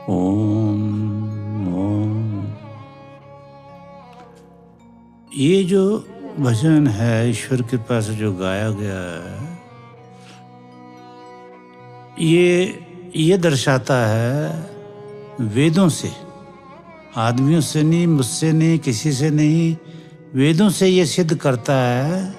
ओम ओम। ये जो भजन है ईश्वर की कृपा से जो गाया गया है, ये दर्शाता है वेदों से, आदमियों से नहीं, मुझसे नहीं, किसी से नहीं, वेदों से ये सिद्ध करता है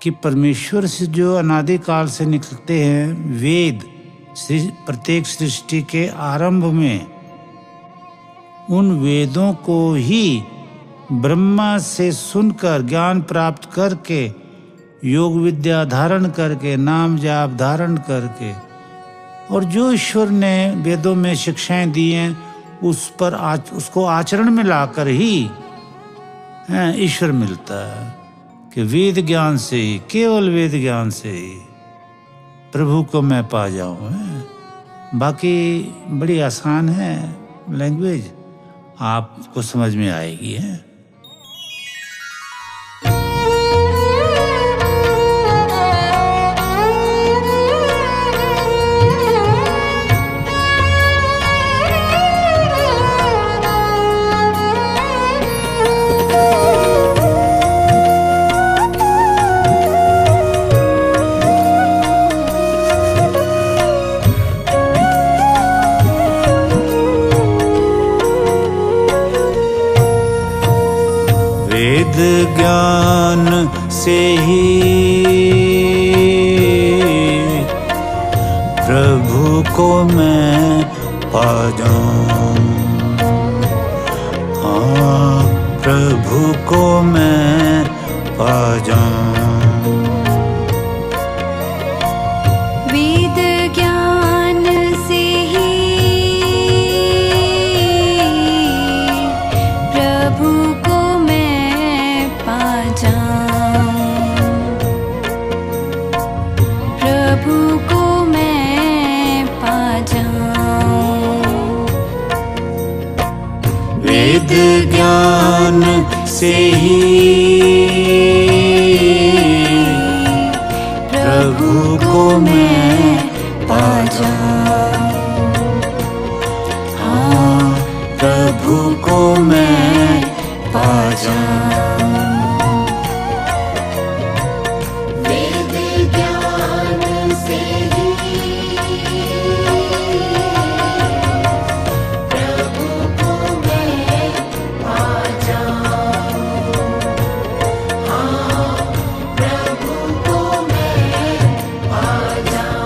कि परमेश्वर से जो अनादि काल से निकलते हैं वेद, प्रत्येक सृष्टि के आरंभ में उन वेदों को ही ब्रह्मा से सुनकर ज्ञान प्राप्त करके, योग विद्या धारण करके, नाम जाप धारण करके, और जो ईश्वर ने वेदों में शिक्षाएं दी हैं उसको आचरण में लाकर ही ईश्वर मिलता है। कि वेद ज्ञान से ही, केवल वेद ज्ञान से ही प्रभु को मैं पा जाऊं। बाकी बड़ी आसान है लैंग्वेज, आपको समझ में आएगी है। वेद ज्ञान से ही प्रभु को मैं पा जाऊं। हाँ, प्रभु को मैं पा जाऊं। वेद ज्ञान से ही प्रभु को मैं पा जाऊं। प्रभु को मैं पा जाऊं। वेद ज्ञान से ही प्रभु को मैं पा जाऊं। हाँ, प्रभु को मैं पा जाऊं। वेद ज्ञान से ही प्रभु को मैं पा जाऊं। हाँ, प्रभु को मैं पा जाऊं।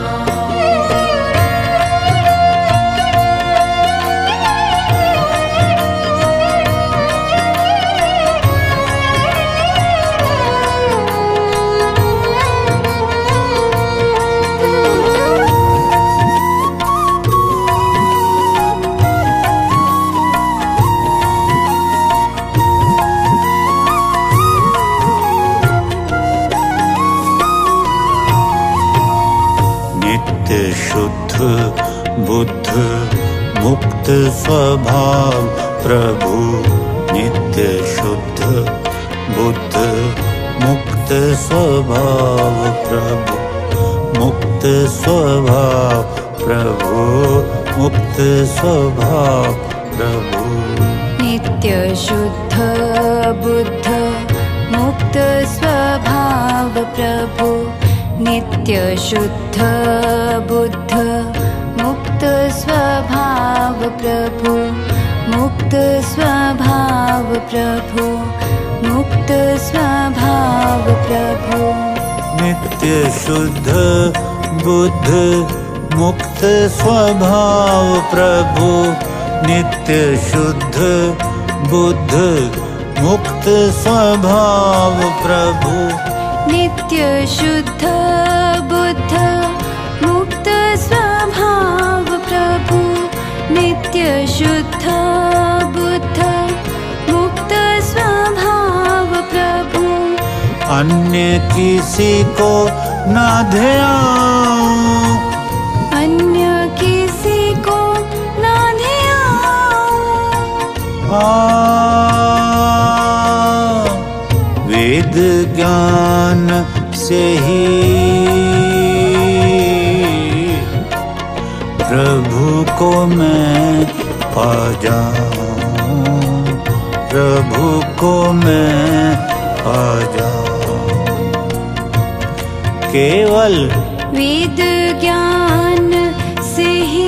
नित्य शुद्ध बुद्ध मुक्त स्वभाव प्रभु, नित्य शुद्ध बुद्ध मुक्त स्वभाव प्रभु, मुक्त स्वभाव प्रभु, मुक्त स्वभाव प्रभु। नित्य शुद्ध बुद्ध मुक्त स्वभाव प्रभु, नित्य शुद्ध बुद्ध मुक्त स्वभाव प्रभु, मुक्त स्वभाव प्रभु, मुक्त स्वभाव प्रभु। नित्य शुद्ध बुद्ध मुक्त स्वभाव प्रभु, नित्य शुद्ध बुद्ध मुक्त स्वभाव प्रभु। नित्य शुद्ध बुद्ध मुक्त स्वभाव प्रभु, नित्य शुद्ध बुद्ध मुक्त स्वभाव प्रभु। अन्य किसी को ना ध्याऊं, अन्य किसी को ना ध्याऊं। वेद ज्ञान से ही प्रभु को मैं पा जाऊं, प्रभु को मैं पा जाऊं। केवल वेद ज्ञान से ही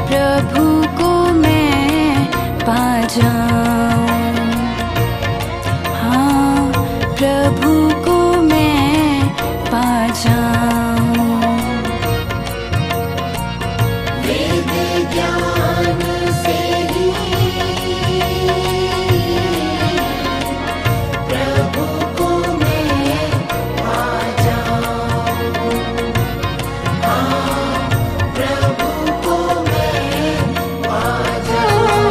प्रभु को मैं पा जाऊं। हाँ, प्रभु को मैं पा जाऊं। वेद ज्ञान से ही प्रभु को मैं पा जाऊं। हाँ, प्रभु को मैं पा जाऊं।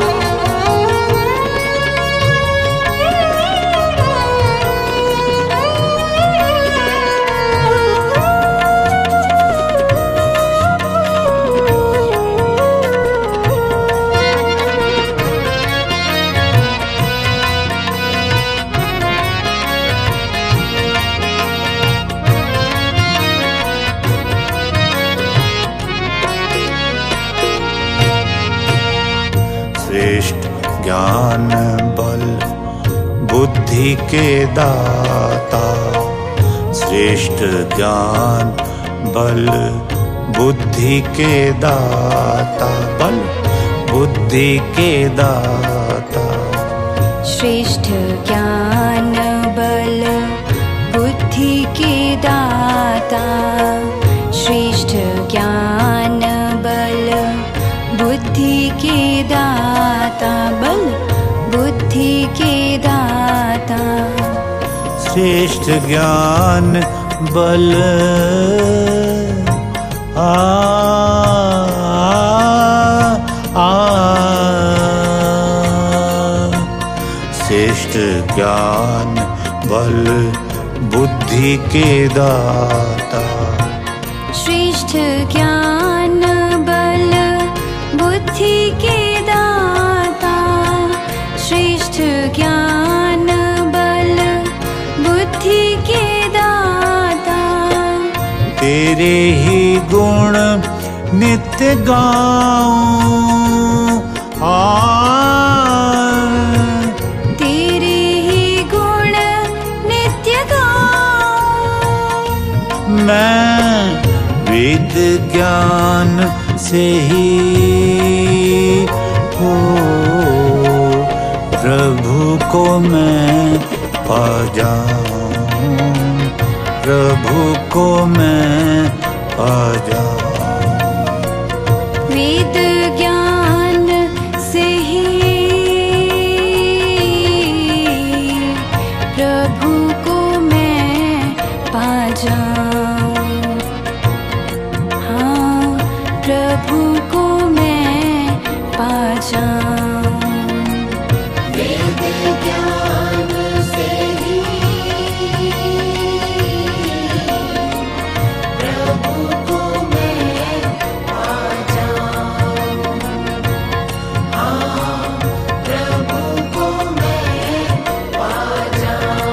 श्रेष्ठ ज्ञान बल बुद्धि के दाता, श्रेष्ठ ज्ञान बल बुद्धि के दाता, बल बुद्धि के दाता। श्रेष्ठ ज्ञान बल बुद्धि के दाता, श्रेष्ठ ज्ञान बल बुद्धि के दाता, बल बुद्धि के दाता। श्रेष्ठ ज्ञान बल आ, आ, श्रेष्ठ ज्ञान बल बुद्धि के दाता। श्रेष्ठ ज्ञान बल बुद्धि के दाता, श्रेष्ठ ज्ञान बल बुद्धि के दाता। तेरे ही गुण नित्य गाऊं, तेरे ही गुण नित्य गाऊं। मैं वेद ज्ञान से ही हो, प्रभु को मैं पा जाऊं, प्रभु को मैं पा जाऊं। वेद ज्ञान से ही प्रभु को मैं पा जाऊं। हाँ, प्रभु को मैं पा जाऊं। वेद ज्ञान से ही प्रभु को मैं पा जाऊं। हाँ, प्रभु को मैं पा जाऊं।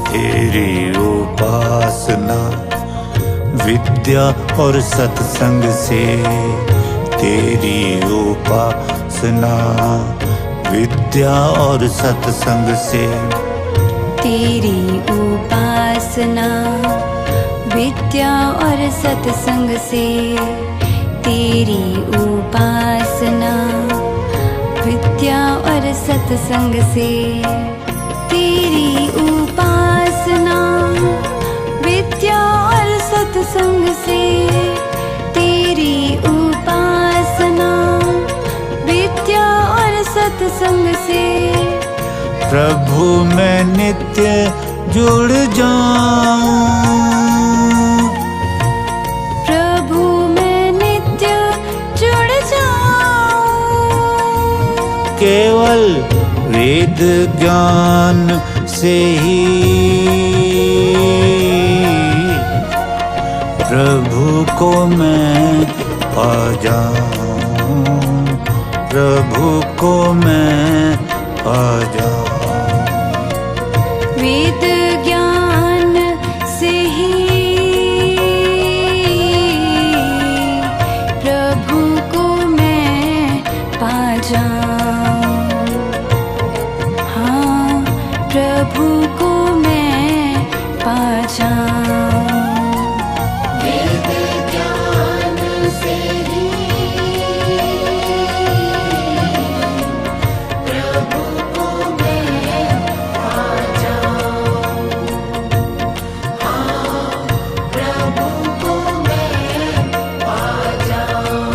तेरी उपासना विद्या और सत्संग से, तेरी उपासना विद्या और सत्संग से, तेरी उपासना विद्या और सत्संग से, तेरी उपासना विद्या और सत्संग से, तेरी उपासना विद्या और सत्संग से, तेरी उपासना विद्या और सत्संग से। प्रभु मैं नित्य जुड़ जाऊं, केवल वेद ज्ञान से ही प्रभु को मैं पा जाऊं, प्रभु को मैं पा जाऊं। वेद ज्ञान से ही प्रभु को मैं पा जाऊं, हाँ प्रभु को मैं पा जाऊं। वेद ज्ञान से ही प्रभु को मैं पा जाऊं, हाँ प्रभु को मैं पा जाऊं।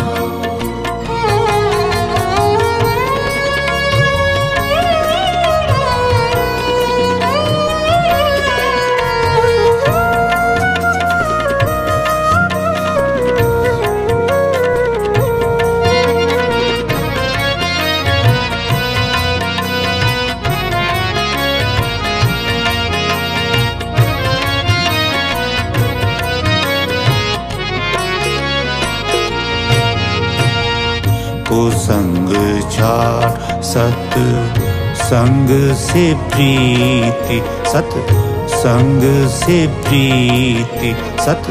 कुसंग छाड़ सत संग से प्रीति, सत संग से प्रीति, सत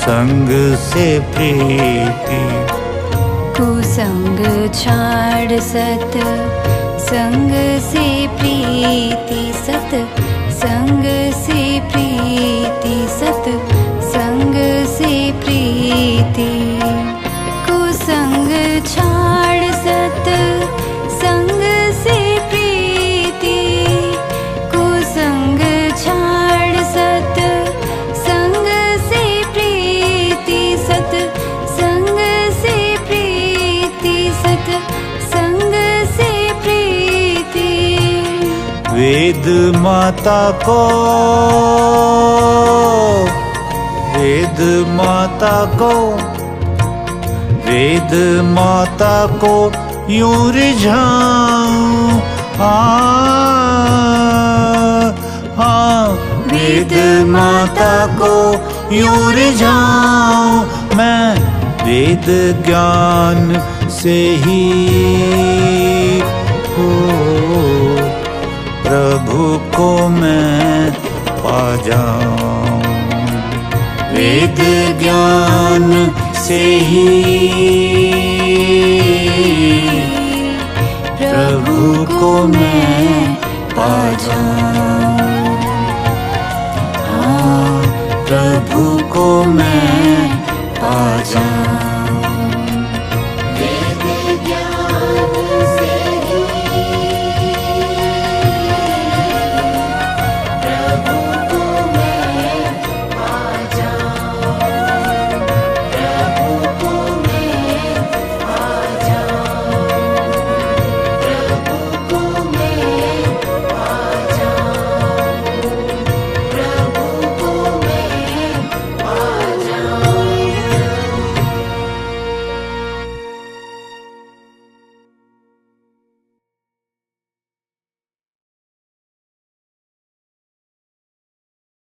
संग से प्रीति। कुसंग छाड़ सत संग से प्रीति, सत संग से प्रीति, सत संग से प्रीति। कुसंग छाड़ सत संग से प्रीति, कुसंग छाड़ सत संग से प्रीति, सत संग से प्रीति, सत संग से प्रीति। वेद माता को, वेद माता को, वेद माता को यूं रिझाऊं, वेद माता को यूं रिझाऊं। मैं वेद ज्ञान से ही हो प्रभु को मैं पा जाऊं, वेद ज्ञान से ही प्रभु को मैं